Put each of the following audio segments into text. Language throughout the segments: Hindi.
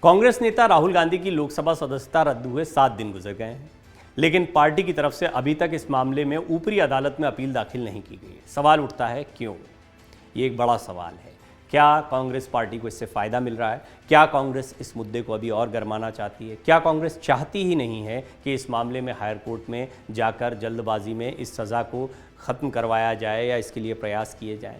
कांग्रेस नेता राहुल गांधी की लोकसभा सदस्यता रद्द हुए 7 दिन गुजर गए हैं, लेकिन पार्टी की तरफ से अभी तक इस मामले में ऊपरी अदालत में अपील दाखिल नहीं की गई है। सवाल उठता है क्यों? ये एक बड़ा सवाल है। क्या कांग्रेस पार्टी को इससे फायदा मिल रहा है? क्या कांग्रेस इस मुद्दे को अभी और गरमाना चाहती है? क्या कांग्रेस चाहती ही नहीं है कि इस मामले में हायर कोर्ट में जाकर जल्दबाजी में इस सज़ा को ख़त्म करवाया जाए या इसके लिए प्रयास किए जाएं?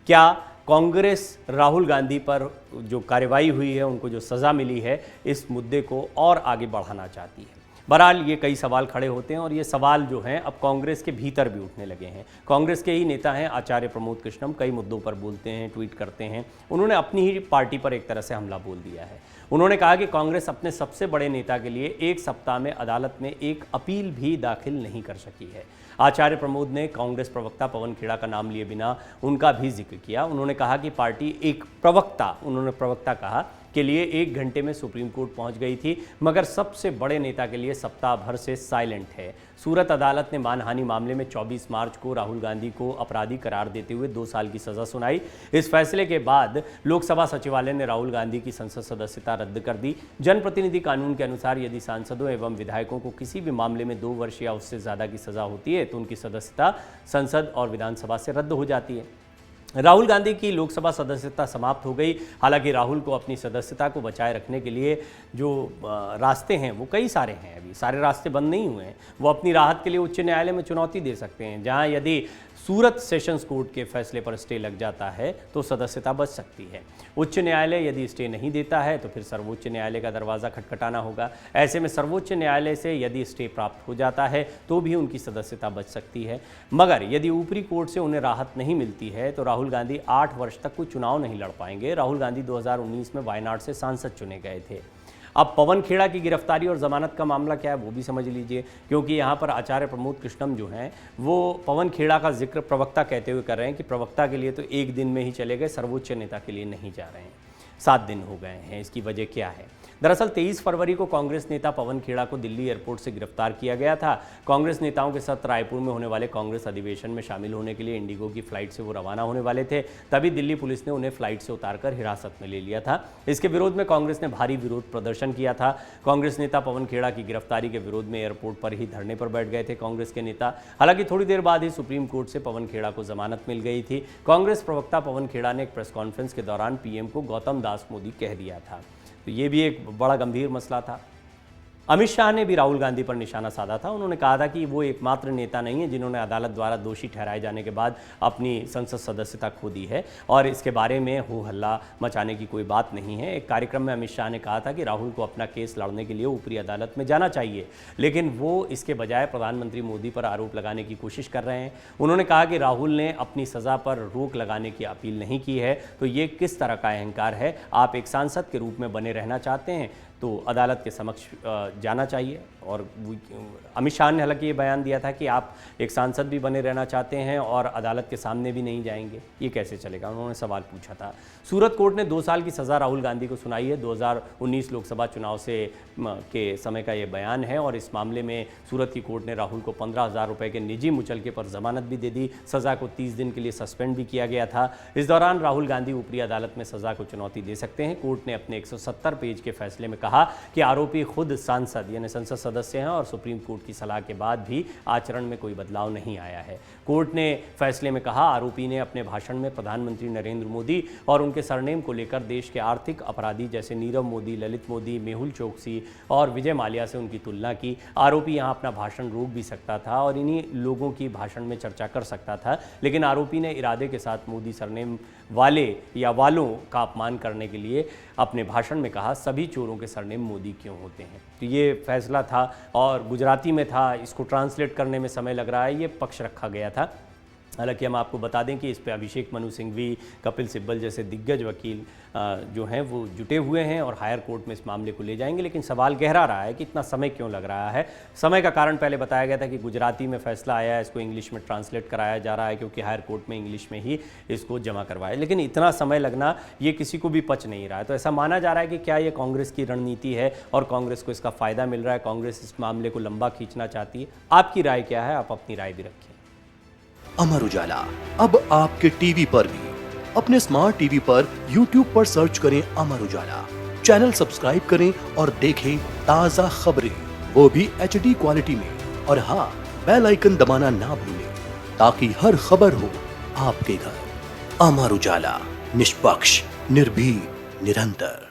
क्या कांग्रेस राहुल गांधी पर जो कार्रवाई हुई है, उनको जो सज़ा मिली है, इस मुद्दे को और आगे बढ़ाना चाहती है? बहरहाल ये कई सवाल खड़े होते हैं और ये सवाल जो हैं अब कांग्रेस के भीतर भी उठने लगे हैं। कांग्रेस के ही नेता हैं आचार्य प्रमोद कृष्णम, कई मुद्दों पर बोलते हैं, ट्वीट करते हैं। उन्होंने अपनी ही पार्टी पर एक तरह से हमला बोल दिया है। उन्होंने कहा कि कांग्रेस अपने सबसे बड़े नेता के लिए एक सप्ताह में अदालत में एक अपील भी दाखिल नहीं कर सकी है। आचार्य प्रमोद ने कांग्रेस प्रवक्ता पवन खेड़ा का नाम लिए बिना उनका भी जिक्र किया। उन्होंने कहा कि पार्टी एक प्रवक्ता कहा के लिए 1 घंटे में सुप्रीम कोर्ट पहुंच गई थी, मगर सबसे बड़े नेता के लिए सप्ताह भर से साइलेंट है। सूरत अदालत ने मानहानि मामले में 24 मार्च को राहुल गांधी को अपराधी करार देते हुए 2 साल की सजा सुनाई। इस फैसले के बाद लोकसभा सचिवालय ने राहुल गांधी की संसद सदस्यता रद्द कर दी। जनप्रतिनिधि कानून के अनुसार यदि सांसदों एवं विधायकों को किसी भी मामले में 2 वर्ष या उससे ज़्यादा की सजा होती है तो उनकी सदस्यता संसद और विधानसभा से रद्द हो जाती है। राहुल गांधी की लोकसभा सदस्यता समाप्त हो गई। हालांकि राहुल को अपनी सदस्यता को बचाए रखने के लिए जो रास्ते हैं वो कई सारे हैं, अभी सारे रास्ते बंद नहीं हुए हैं। वो अपनी राहत के लिए उच्च न्यायालय में चुनौती दे सकते हैं, जहां यदि सूरत सेशंस कोर्ट के फैसले पर स्टे लग जाता है तो सदस्यता बच सकती है। उच्च न्यायालय यदि स्टे नहीं देता है तो फिर सर्वोच्च न्यायालय का दरवाज़ा खटखटाना होगा। ऐसे में सर्वोच्च न्यायालय से यदि स्टे प्राप्त हो जाता है तो भी उनकी सदस्यता बच सकती है। मगर यदि ऊपरी कोर्ट से उन्हें राहत नहीं मिलती है तो राहुल गांधी 8 वर्ष तक कोई चुनाव नहीं लड़ पाएंगे। राहुल गांधी 2019 में वायनाड से सांसद चुने गए थे। अब पवन खेड़ा की गिरफ्तारी और जमानत का मामला क्या है वो भी समझ लीजिए, क्योंकि यहाँ पर आचार्य प्रमोद कृष्णम जो हैं वो पवन खेड़ा का जिक्र प्रवक्ता कहते हुए कर रहे हैं कि प्रवक्ता के लिए तो 1 दिन में ही चले गए, सर्वोच्च नेता के लिए नहीं जा रहे हैं। 7 दिन हो गए हैं। इसकी वजह क्या है? दरअसल 23 फरवरी को कांग्रेस नेता पवन खेड़ा को दिल्ली एयरपोर्ट से गिरफ्तार किया गया था। कांग्रेस नेताओं के साथ रायपुर में होने वाले कांग्रेस अधिवेशन में शामिल होने के लिए इंडिगो की फ्लाइट से वो रवाना होने वाले थे। तभी दिल्ली पुलिस ने उन्हें फ्लाइट से उतारकर हिरासत में ले लिया था। इसके विरोध में कांग्रेस ने भारी विरोध प्रदर्शन किया था। कांग्रेस नेता पवन खेड़ा की गिरफ्तारी के विरोध में एयरपोर्ट पर ही धरने पर बैठ गए थे कांग्रेस के नेता। हालांकि थोड़ी देर बाद ही सुप्रीम कोर्ट से पवन खेड़ा को जमानत मिल गई थी। कांग्रेस प्रवक्ता पवन खेड़ा ने एक प्रेस कॉन्फ्रेंस के दौरान पीएम को गौतम दास मोदी कह दिया था, तो ये भी एक बड़ा गंभीर मसला था। अमित शाह ने भी राहुल गांधी पर निशाना साधा था। उन्होंने कहा था कि वो एकमात्र नेता नहीं है जिन्होंने अदालत द्वारा दोषी ठहराए जाने के बाद अपनी संसद सदस्यता खो दी है और इसके बारे में हो हल्ला मचाने की कोई बात नहीं है। एक कार्यक्रम में अमित शाह ने कहा था कि राहुल को अपना केस लड़ने के लिए ऊपरी अदालत में जाना चाहिए, लेकिन वो इसके बजाय प्रधानमंत्री मोदी पर आरोप लगाने की कोशिश कर रहे हैं। उन्होंने कहा कि राहुल ने अपनी सज़ा पर रोक लगाने की अपील नहीं की है, तो ये किस तरह का अहंकार है? आप एक सांसद के रूप में बने रहना चाहते हैं तो अदालत के समक्ष जाना चाहिए। और अमित शाह ने हालांकि ये बयान दिया था कि आप एक सांसद भी बने रहना चाहते हैं और अदालत के सामने भी नहीं जाएंगे, ये कैसे चलेगा? उन्होंने सवाल पूछा था। सूरत कोर्ट ने 2 साल की सज़ा राहुल गांधी को सुनाई है। 2019 लोकसभा चुनाव के समय का ये बयान है और इस मामले में सूरत की कोर्ट ने राहुल को 15,000 रुपये के निजी मुचलके पर जमानत भी दे दी। सज़ा को 30 दिन के लिए सस्पेंड भी किया गया था। इस दौरान राहुल गांधी ऊपरी अदालत में सज़ा को चुनौती दे सकते हैं। कोर्ट ने अपने 170 पेज के फैसले में कहा कि आरोपी खुद सांसद यानी संसद सदस्य हैं और सुप्रीम कोर्ट की सलाह के बाद भी आचरण में कोई बदलाव नहीं आया है। कोर्ट ने फैसले में कहा, आरोपी ने अपने भाषण में प्रधानमंत्री नरेंद्र मोदी और उनके सरनेम को लेकर देश के आर्थिक अपराधी जैसे नीरव मोदी, ललित मोदी, मेहुल चोकसी और विजय माल्या से उनकी तुलना की। आरोपी यहां अपना भाषण रोक भी सकता था और इन्हीं लोगों की भाषण में चर्चा कर सकता था, लेकिन आरोपी ने इरादे के साथ मोदी सरनेम वाले या वालों का अपमान करने के लिए अपने भाषण में कहा, सभी चोरों के सरनेम मोदी क्यों होते हैं। तो ये फैसला था और गुजराती में था, इसको ट्रांसलेट करने में समय लग रहा है, ये पक्ष रखा गया था। हालांकि हम आपको बता दें कि इस पे अभिषेक मनु सिंघवी, कपिल सिब्बल जैसे दिग्गज वकील जो हैं वो जुटे हुए हैं और हायर कोर्ट में इस मामले को ले जाएंगे। लेकिन सवाल गहरा रहा है कि इतना समय क्यों लग रहा है। समय का कारण पहले बताया गया था कि गुजराती में फैसला आया है, इसको इंग्लिश में ट्रांसलेट कराया जा रहा है क्योंकि हायर कोर्ट में इंग्लिश में ही इसको जमा करवाया, लेकिन इतना समय लगना ये किसी को भी पच नहीं रहा है। तो ऐसा माना जा रहा है कि क्या ये कांग्रेस की रणनीति है और कांग्रेस को इसका फ़ायदा मिल रहा है, कांग्रेस इस मामले को लंबा खींचना चाहती है। आपकी राय क्या है? आप अपनी राय भी रखें। अमर उजाला अब आपके टीवी पर भी। अपने स्मार्ट टीवी पर YouTube पर सर्च करें अमर उजाला, चैनल सब्सक्राइब करें और देखें ताजा खबरें, वो भी HD क्वालिटी में। और हाँ, बेल आइकन दबाना ना भूलें ताकि हर खबर हो आपके घर। अमर उजाला, निष्पक्ष, निर्भीक, निरंतर।